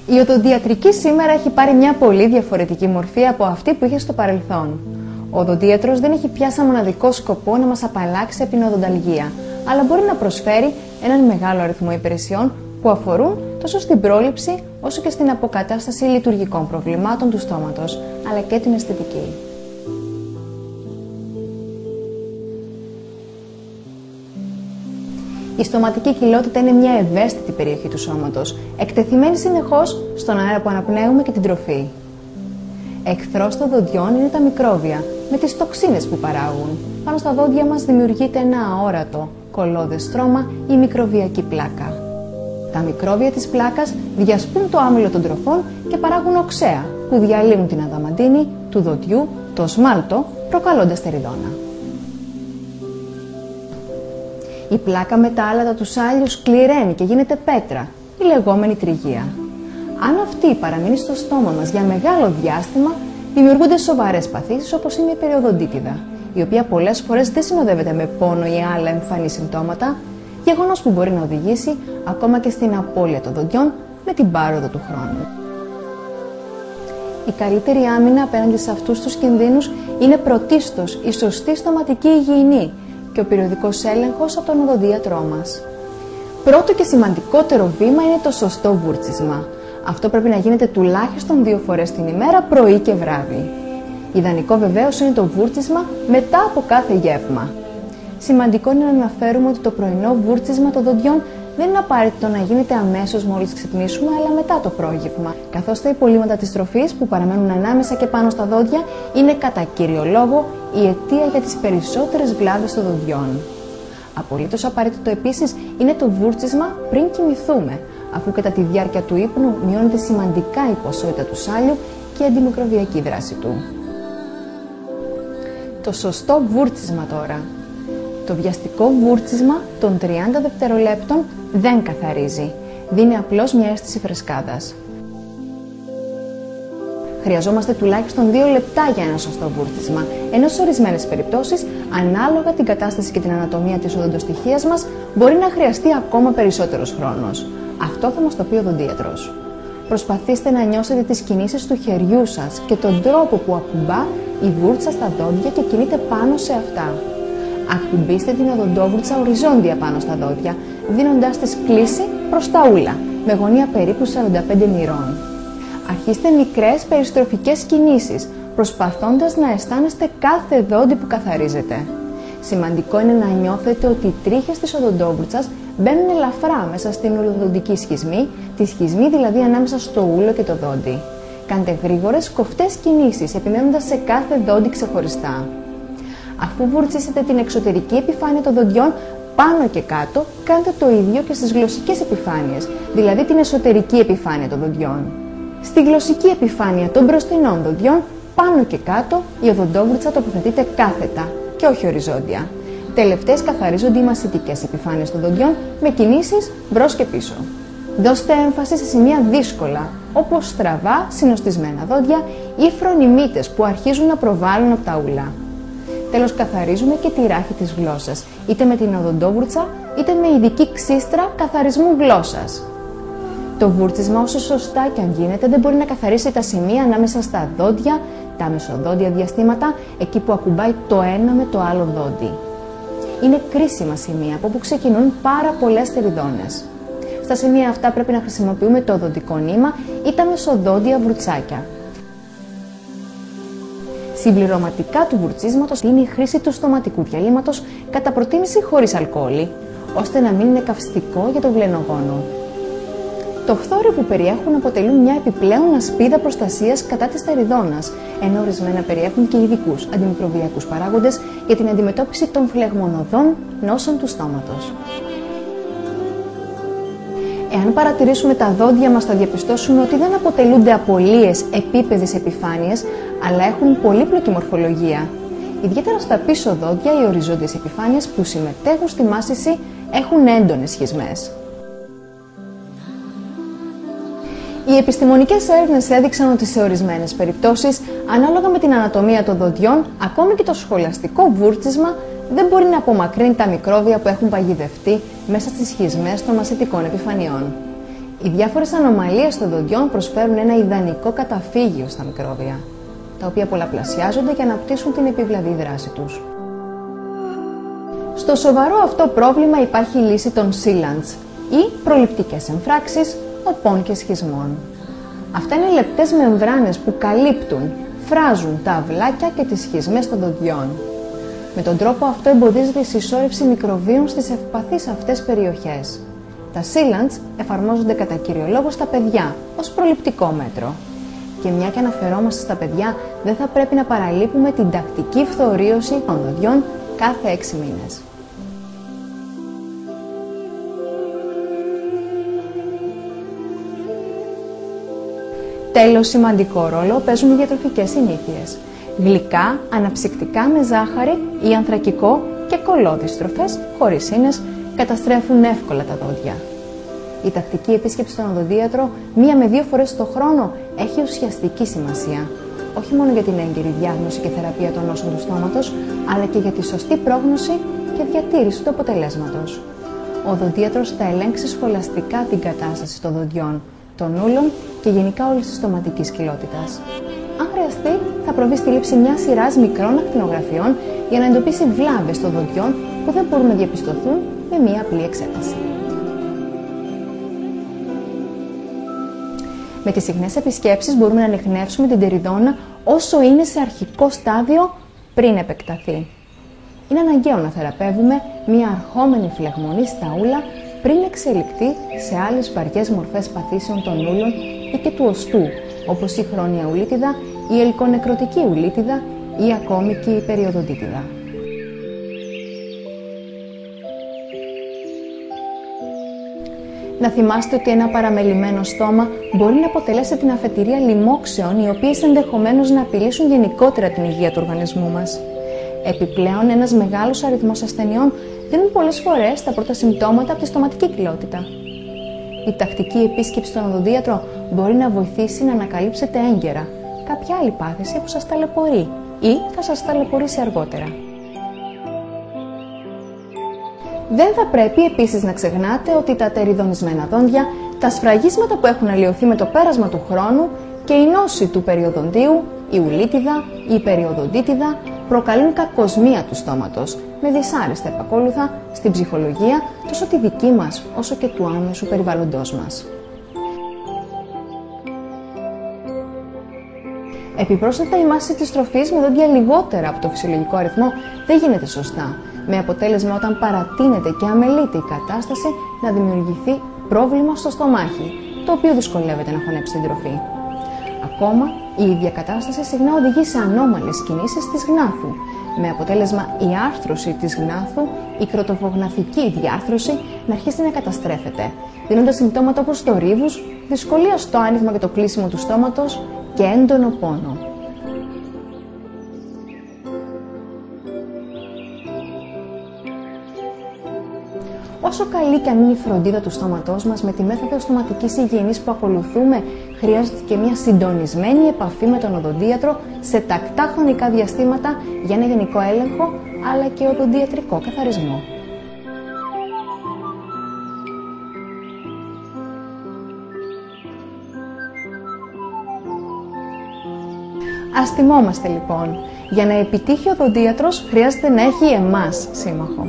Η οδοντιατρική σήμερα έχει πάρει μια πολύ διαφορετική μορφή από αυτή που είχε στο παρελθόν. Ο οδοντίατρος δεν έχει πια σαν μοναδικό σκοπό να μας απαλλάξει από την οδονταλγία, αλλά μπορεί να προσφέρει έναν μεγάλο αριθμό υπηρεσιών που αφορούν τόσο στην πρόληψη όσο και στην αποκατάσταση λειτουργικών προβλημάτων του στόματος, αλλά και την αισθητική. Η στοματική κοιλότητα είναι μια ευαίσθητη περιοχή του σώματος, εκτεθειμένη συνεχώς στον αέρα που αναπνέουμε και την τροφή. Εχθρός των δοντιών είναι τα μικρόβια, με τις τοξίνες που παράγουν. Πάνω στα δόντια μας δημιουργείται ένα αόρατο, κολλώδες στρώμα ή μικροβιακή πλάκα. Τα μικρόβια της πλάκας διασπούν το άμυλο των τροφών και παράγουν οξέα, που διαλύουν την αδαμαντίνη του δοντιού, το σμάλτο, προκαλώντας στεριδόνα. Η πλάκα με τα άλατα του σάλιου σκληραίνει και γίνεται πέτρα, η λεγόμενη τρυγεία. Αν αυτή παραμείνει στο στόμα μας για μεγάλο διάστημα, δημιουργούνται σοβαρές παθήσεις όπως είναι η περιοδοντίτιδα, η οποία πολλές φορές δεν συνοδεύεται με πόνο ή άλλα εμφανή συμπτώματα, γεγονός που μπορεί να οδηγήσει ακόμα και στην απώλεια των δοντιών με την πάροδο του χρόνου. Η καλύτερη άμυνα απέναντι σε αυτούς τους κινδύνους είναι πρωτίστως η σωστή στοματική υγιεινή και ο περιοδικός έλεγχος από τον οδοντίατρό μας. Πρώτο και σημαντικότερο βήμα είναι το σωστό βούρτσισμα. Αυτό πρέπει να γίνεται τουλάχιστον 2 φορές την ημέρα, πρωί και βράδυ. Ιδανικό βεβαίως είναι το βούρτσισμα μετά από κάθε γεύμα. Σημαντικό είναι να αναφέρουμε ότι το πρωινό βούρτσισμα των δοντιών δεν είναι απαραίτητο να γίνεται αμέσως μόλις ξυπνήσουμε, αλλά μετά το πρόγευμα, καθώς τα υπολείμματα της τροφής που παραμένουν ανάμεσα και πάνω στα δόντια είναι κατά κύριο λόγο η αιτία για τις περισσότερες βλάβες των δοντιών. Απολύτως απαραίτητο επίσης είναι το βούρτσισμα πριν κοιμηθούμε, αφού κατά τη διάρκεια του ύπνου μειώνεται σημαντικά η ποσότητα του σάλιου και η αντιμικροβιακή δράση του. Το σωστό βούρτσισμα τώρα. Το βιαστικό βούρτσισμα των 30 δευτερολέπτων δεν καθαρίζει. Δίνει απλώς μια αίσθηση φρεσκάδας. Χρειαζόμαστε τουλάχιστον 2 λεπτά για ένα σωστό βούρτσισμα, ενώ σε ορισμένες περιπτώσεις, ανάλογα την κατάσταση και την ανατομία της οδοντοστοιχείας μας, μπορεί να χρειαστεί ακόμα περισσότερος χρόνος. Αυτό θα μας το πει ο οδοντίατρος. Προσπαθήστε να νιώσετε τις κινήσεις του χεριού σας και τον τρόπο που ακουμπά η βούρτσα στα δόντια και κινείται πάνω σε αυτά. Ακουμπήστε την οδοντόβουρτσα οριζόντια πάνω στα δόντια, δίνοντάς της κλίση προς τα ούλα, με γωνία περίπου 45 μοιρών. Αρχίστε μικρές περιστροφικές κινήσεις, προσπαθώντας να αισθάνεστε κάθε δόντι που καθαρίζετε. Σημαντικό είναι να νιώθετε ότι οι τρίχες της οδοντόβουρτσας μπαίνουν ελαφρά μέσα στην ουλοδοντική σχισμή, τη σχισμή δηλαδή ανάμεσα στο ούλο και το δόντι. Κάντε γρήγορες κοφτές κινήσεις, επιμένοντας σε κάθε δόντι ξεχωριστά. Αφού βουρτσίσετε την εξωτερική επιφάνεια των δοντιών πάνω και κάτω, κάντε το ίδιο και στις γλωσσικές επιφάνειες, δηλαδή την εσωτερική επιφάνεια των δοντιών. Στη γλωσσική επιφάνεια των μπροστινών δοντιών, πάνω και κάτω, η οδοντόβουρτσα τοποθετείται κάθετα και όχι οριζόντια. Τελευταίες καθαρίζονται οι μασιτικές επιφάνειες των δοντιών με κινήσεις μπρος και πίσω. Δώστε έμφαση σε σημεία δύσκολα, όπως στραβά συνοστισμένα δόντια ή φρονιμίτες που αρχίζουν να προβάλλουν από τα ούλα. Τέλος, καθαρίζουμε και τη ράχη της γλώσσας, είτε με την οδοντόβουρτσα είτε με ειδική ξύστρα καθαρισμού γλώσσας. Το βούρτσισμα, όσο σωστά και αν γίνεται, δεν μπορεί να καθαρίσει τα σημεία ανάμεσα στα δόντια, τα μεσοδόντια διαστήματα, εκεί που ακουμπάει το ένα με το άλλο δόντι. Είναι κρίσιμα σημεία από όπου ξεκινούν πάρα πολλές στεριδόνες. Στα σημεία αυτά πρέπει να χρησιμοποιούμε το οδοντικό νήμα ή τα μεσοδόντια βουρτσάκια. Συμπληρωματικά του βουρτσίσματος είναι η χρήση του στοματικού διαλύματος, κατά προτίμηση χωρίς αλκοόλι, ώστε να μην είναι καυστικό για το βλενογόνο. Το φθόριο που περιέχουν αποτελούν μια επιπλέον ασπίδα προστασίας κατά της στεριδόνας, ενώ ορισμένα περιέχουν και ειδικούς αντιμικροβιακούς παράγοντες για την αντιμετώπιση των φλεγμονωδών νόσων του στόματος. Εάν παρατηρήσουμε τα δόντια μας, θα διαπιστώσουμε ότι δεν αποτελούνται από λίες επίπεδες επιφάνειες, αλλά έχουν πολύπλοκη μορφολογία. Ιδιαίτερα στα πίσω δόντια, οι οριζόντιες επιφάνειες που συμμετέχουν στη μάσηση έχουν έντονες σχισμές. Οι επιστημονικές έρευνες έδειξαν ότι σε ορισμένες περιπτώσεις, ανάλογα με την ανατομία των δοντιών, ακόμη και το σχολαστικό βούρτσισμα δεν μπορεί να απομακρύνει τα μικρόβια που έχουν παγιδευτεί μέσα στις σχισμές των μασιτικών επιφανειών. Οι διάφορες ανομαλίες των δοντιών προσφέρουν ένα ιδανικό καταφύγιο στα μικρόβια, τα οποία πολλαπλασιάζονται και αναπτύσσουν την επιβλαβή δράση τους. Στο σοβαρό αυτό πρόβλημα υπάρχει η λύση των sealants ή προληπτικές εμφράξεις οπών και σχισμών. Αυτά είναι λεπτές μεμβράνες που καλύπτουν, φράζουν τα αυλάκια και τις σχισμές των δοντιών. Με τον τρόπο αυτό εμποδίζεται η συσσόρευση μικροβίων στις ευπαθείς αυτές περιοχές. Τα sealants εφαρμόζονται κατά κύριο λόγο στα παιδιά ως προληπτικό μέτρο. Και μια και αναφερόμαστε στα παιδιά, δεν θα πρέπει να παραλείπουμε την τακτική φθορίωση των δοντιών κάθε 6 μήνες. Τέλος, σημαντικό ρόλο παίζουν οι διατροφικές συνήθειες. Γλυκά, αναψυκτικά με ζάχαρη ή ανθρακικό και κολλώδεις τροφές χωρίς ίνες καταστρέφουν εύκολα τα δόντια. Η τακτική επίσκεψη στον οδοντίατρο 1 με 2 φορές το χρόνο έχει ουσιαστική σημασία. Όχι μόνο για την έγκαιρη διάγνωση και θεραπεία των νόσων του στόματος, αλλά και για τη σωστή πρόγνωση και διατήρηση του αποτελέσματος. Ο οδοντίατρος θα ελέγξει σχολαστικά την κατάσταση των δοντιών, των ούλων και γενικά όλης της στοματικής κοιλότητας. Αν χρειαστεί, θα προβεί στη λήψη μιας σειράς μικρών ακτινογραφιών για να εντοπίσει βλάβες των δοντιών που δεν μπορούν να διαπιστωθούν με μία απλή εξέταση. Με τις συχνές επισκέψεις μπορούμε να ανιχνεύσουμε την τεριδόνα όσο είναι σε αρχικό στάδιο πριν επεκταθεί. Είναι αναγκαίο να θεραπεύουμε μια αρχόμενη φλεγμονή στα ούλα πριν εξελιχθεί σε άλλες βαριές μορφές παθήσεων των ούλων ή και του οστού, όπως η χρόνια ουλίτιδα, η ελικονεκρωτική ουλίτιδα ή ακόμη και η περιοδοντίτιδα. Να θυμάστε ότι ένα παραμελημένο στόμα μπορεί να αποτελέσει την αφετηρία λοιμόξεων, οι οποίες ενδεχομένως να απειλήσουν γενικότερα την υγεία του οργανισμού μας. Επιπλέον, ένας μεγάλος αριθμός ασθενειών δίνουν πολλές φορές τα πρώτα συμπτώματα από τη στοματική κοιλότητα. Η τακτική επίσκεψη στον οδοντίατρο μπορεί να βοηθήσει να ανακαλύψετε έγκαιρα κάποια άλλη πάθηση που σας ταλαιπωρεί ή θα σας ταλαιπωρήσει αργότερα. Δεν θα πρέπει επίσης να ξεχνάτε ότι τα τεριδονισμένα δόντια, τα σφραγίσματα που έχουν αλλοιωθεί με το πέρασμα του χρόνου και η νόση του περιοδοντίου, η ουλίτιδα ή η περιοδοντίτιδα προκαλούν κακοσμία του στόματος, με δυσάρεστα επακόλουθα στην ψυχολογία τόσο τη δική μας όσο και του άμεσου περιβαλλοντός μας. Επιπρόσθετα, η μάση της τροφής με δόντια λιγότερα από το φυσιολογικό αριθμό δεν γίνεται σωστά, με αποτέλεσμα όταν παρατείνεται και αμελείται η κατάσταση να δημιουργηθεί πρόβλημα στο στομάχι, το οποίο δυσκολεύεται να χωνέψει την τροφή. Ακόμα, η ίδια κατάσταση συχνά οδηγεί σε ανώμαλες κινήσεις της γνάθου, με αποτέλεσμα η άρθρωση της γνάθου, η κροτοφογναθική διάρθρωση να αρχίσει να καταστρέφεται, δίνοντας συμπτώματα όπως θορύβους, δυσκολία στο άνοιγμα και το κλείσιμο του στόματος και έντονο πόνο. Όσο καλή και αν είναι η φροντίδα του στόματός μας, με τη μέθοδο στοματικής υγιεινής που ακολουθούμε, χρειάζεται και μια συντονισμένη επαφή με τον οδοντίατρο σε τακτά χρονικά διαστήματα για ένα γενικό έλεγχο, αλλά και οδοντιατρικό καθαρισμό. Ας θυμόμαστε λοιπόν, για να επιτύχει ο οδοντίατρος χρειάζεται να έχει εμάς σύμμαχο.